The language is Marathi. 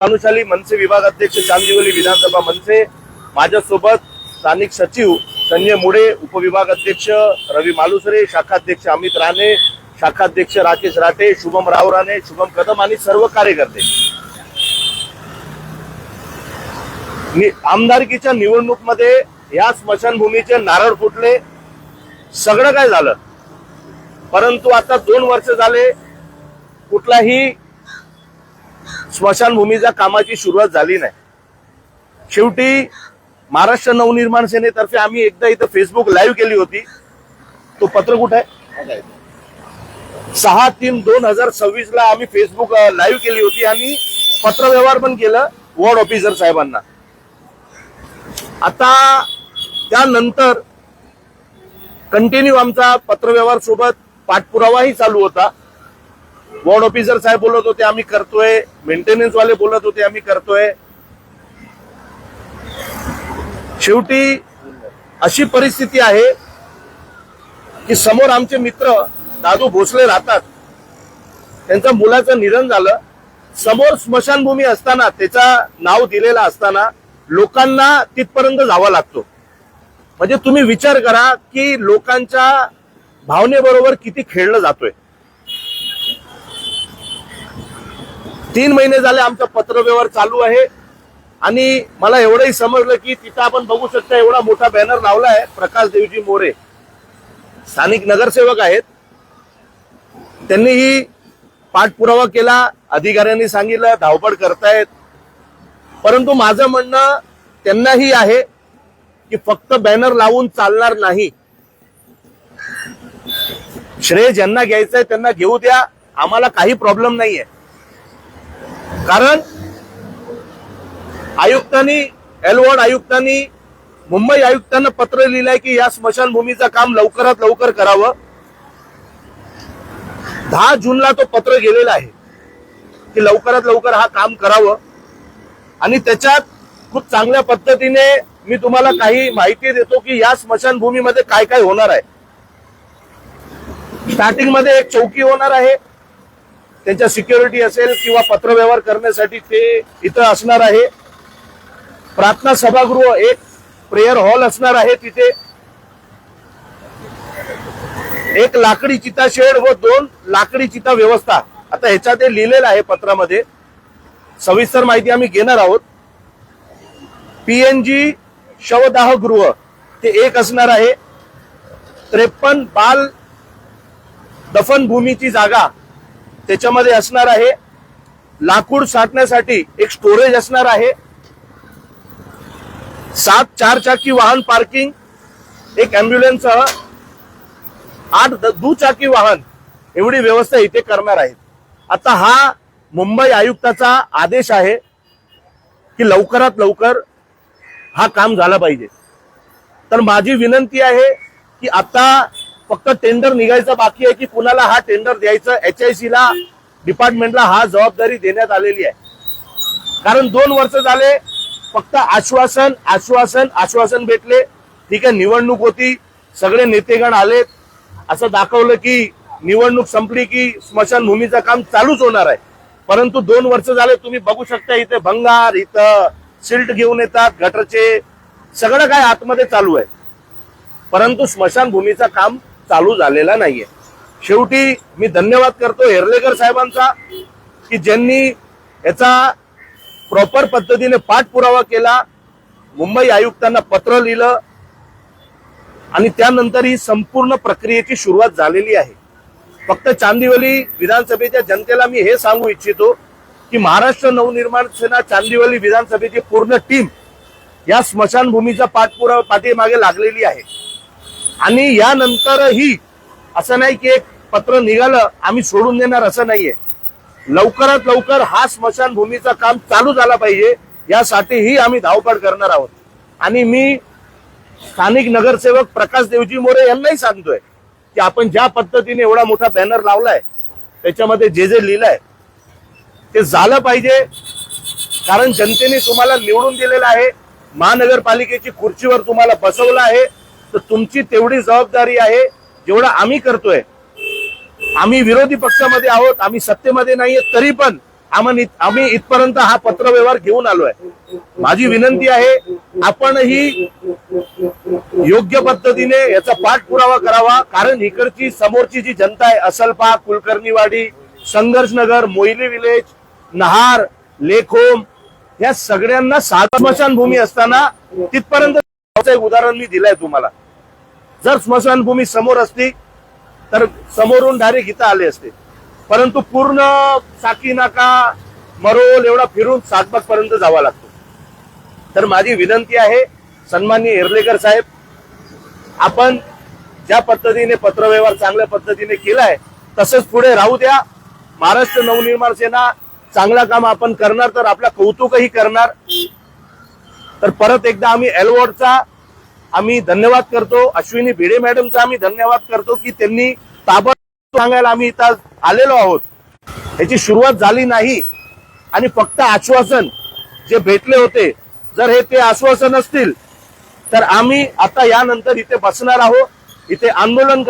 अनुशाली मनसे विभागाध्यक्ष चांदिवली विधानसभा मनसे, माझ्यासोबत स्थानिक सचिव संजय मुळे, उपविभागाध्यक्ष रवी मालुसरे, शाखाध्यक्ष अमित राणे, शाखाध्यक्ष राकेश राठे, शुभम राव राणे, शुभम कदम आणि सर्व कार्यकर्ते. आमदारकीच्या निवडणूकमध्ये या स्मशानभूमीचे नारळ फुटले, सगळं काय झालं, परंतु आता 2 वर्ष झाले कुठलाही स्मशानभूमीच्या कामाची सुरुवात झाली नाही. शेवटी महाराष्ट्र नवनिर्माण सेनेतर्फे आम्ही एकदा इथं फेसबुक लाईव्ह केली होती. तो पत्र कुठे आहे? 6/3/2026 ला आम्ही फेसबुक लाईव्ह केली होती आणि पत्रव्यवहार पण केलं वॉर्ड ऑफिसर साहेबांना. आता त्यानंतर कंटिन्यू आमचा पत्रव्यवहार सोबत पाठपुरावाही चालू होता. वॉर्ड ऑफिसर साहेब बोलत होते आम्ही करतोय, मेंटेनन्स वाले बोलत होते आम्ही करतोय. शेवटी अशी परिस्थिती आहे की समोर आमचे मित्र दादू भोसले राहतात, त्यांच्या मुलाचं निधन झालं. समोर स्मशानभूमी असताना, त्याचा नाव दिलेला असताना लोकांना तिथपर्यंत जावं लागतो. म्हणजे तुम्ही विचार करा की लोकांच्या भावनेबरोबर किती खेळलं जातोय. 3 महिने झाले आमचा पत्रव्यवहार चालू आहे आणि मला एवढंही समजलं की तिथं आपण बघू शकता एवढा मोठा बॅनर लावला आहे. प्रकाश देवजी मोरे स्थानिक नगरसेवक आहेत, त्यांनीही पाठपुरावा केला, अधिकाऱ्यांनी सांगितलं धावपळ करतायत. परंतु माझं म्हणणं त्यांनाही आहे की फक्त बॅनर लावून चालणार नाही. श्रेय ज्यांना घ्यायचंय त्यांना घेऊ द्या, आम्हाला काही प्रॉब्लेम नाहीये. कारण आयुक्तांनी, एलवॉर्ड आयुक्तांनी मुंबई आयुक्तांना पत्र लिहिलंय की या स्मशानभूमीचं काम लवकरात लवकर करावं. 10 जूनला तो पत्र गेलेला आहे की लवकरात लवकर हा काम करावं. आणि त्याच्यात खूप चांगल्या पद्धतीने मी तुम्हाला काही माहिती देतो की या स्मशानभूमीमध्ये काय काय होणार आहे. स्टार्टिंग मध्ये एक चौकी होणार आहे, त्यांच्या सिक्युरिटी असेल किंवा पत्रव्यवहार करण्यासाठी ते इथं असणार आहे. प्रार्थना सभागृह, एक प्रेयर हॉल असणार आहे तिथे. एक लाकडी चिता शेड व 2 लाकडी चिता व्यवस्था. आता ह्याच्यात लिहिलेलं आहे पत्रामध्ये, सविस्तर माहिती आम्ही घेणार आहोत. पीएनजी शवदाह गृह ते एक असणार आहे. 53 बाल दफनभूमीची जागा त्याच्यामध्ये असणार आहे. लाकूड साठण्यासाठी एक स्टोरेज असणार आहे. 7 4-चाकी वाहन पार्किंग, एक अँब्युलन्स, 8 दुचाकी वाहन, एवढी व्यवस्था इथे करणार आहेत. आता हा मुंबई आयुक्ताचा आदेश आहे की लवकरात लवकर हा काम झाला पाहिजे. तर माझी विनंती आहे की आता फक्त टेंडर निघायचं बाकी आहे की कुणाला हा टेंडर द्यायचं. HIC ला, डिपार्टमेंटला हा जबाबदारी देण्यात आलेली आहे. कारण 2 वर्ष झाले फक्त आश्वासन आश्वासन आश्वासन भेटले. ठीक आहे, निवडणूक होती, सगळे नेतेगण आलेत, असं दाखवलं की निवडणूक संपली की स्मशानभूमीचं काम चालूच होणार आहे. परंतु 2 वर्ष झाले तुम्ही बघू शकता इथे भंगार, इथं सिल्ट घेऊन येतात, गटरचे, सगळं काय आतमध्ये चालू आहे. परंतु स्मशानभूमीचं काम चालू झालेला नाहीये. शेवटी मी धन्यवाद करतो हेर्लेकर साहेबांचा की ज्यांनी याचा प्रॉपर पद्धतीने पाठपुरावा केला, मुंबई आयुक्तांना पत्र लिहिलं आणि त्यानंतर ही संपूर्ण प्रक्रियेची सुरुवात झालेली आहे. फक्त चांदिवली विधानसभेच्या जनतेला मी हे सांगू इच्छितो की महाराष्ट्र नवनिर्माण सेना चांदिवली विधानसभेची पूर्ण टीम या स्मशानभूमीच्या पाठीमागे लागलेली आहे. आणि यानंतरही असं नाही की एक पत्र निघालं आम्ही सोडून देणार, असं नाहीये. लवकरात लवकर हा स्मशानभूमीचं काम चालू झाला पाहिजे, यासाठीही आम्ही धावपळ करणार आहोत. आणि मी स्थानिक नगरसेवक प्रकाश देवजी मोरे यांनाही सांगतोय की आपण ज्या पद्धतीने एवढा मोठा बॅनर लावलाय त्याच्यामध्ये जे जे लिहिलंय ते झालं पाहिजे. कारण जनतेने तुम्हाला निवडून दिलेलं आहे, महानगरपालिकेची खुर्चीवर तुम्हाला बसवलं आहे, तर तुमची तेवढी जबाबदारी आहे जेवढं आम्ही करतोय. आम्ही विरोधी पक्षामध्ये आहोत, आम्ही सत्तेमध्ये नाहीये, तरी पण आम्ही इथपर्यंत हा पत्रव्यवहार घेऊन आलोय. माझी विनंती आहे, आपणही योग्य पद्धतीने याचा पाठपुरावा करावा. कारण इकडची समोरची जी जनता आहे, असलपा, कुलकर्णीवाडी, संघर्षनगर, मोईली विलेज, नहार, लेखोम, या सगळ्यांना स्मशानभूमी असताना तिथपर्यंत एक उदाहरण मी दिलंय तुम्हाला. जर स्मशानभूमी समोर असती तर समोरून डायरेक्ट इथं आले असते, परंतु पूर्ण साकी नाका, मरोल एवढा फिरून सातबाग पर्यंत जावा लागतो. तर माझी विनंती आहे, सन्माननीय एर्लेकर साहेब, आपण ज्या पद्धतीने पत्रव्यवहार चांगल्या पद्धतीने केलाय तसंच पुढे राहू द्या. महाराष्ट्र नवनिर्माण सेना चांगला काम आपण करणार तर आपला कौतुकही करणार. तर परत एकदा आम्ही एलवॉर्डचा आम्ही धन्यवाद करतो, अश्विनी भिडे मॅडमचा आम्ही धन्यवाद करतो की त्यांनी ताबडतोब सांगायला आम्ही इथं आलेलो आहोत. याची सुरुवात झाली नाही आणि फक्त आश्वासन जे भेटले होते, जर हे ते आश्वासन असतील तर आम्ही आता यानंतर इथे बसणार आहोत, इथे आंदोलन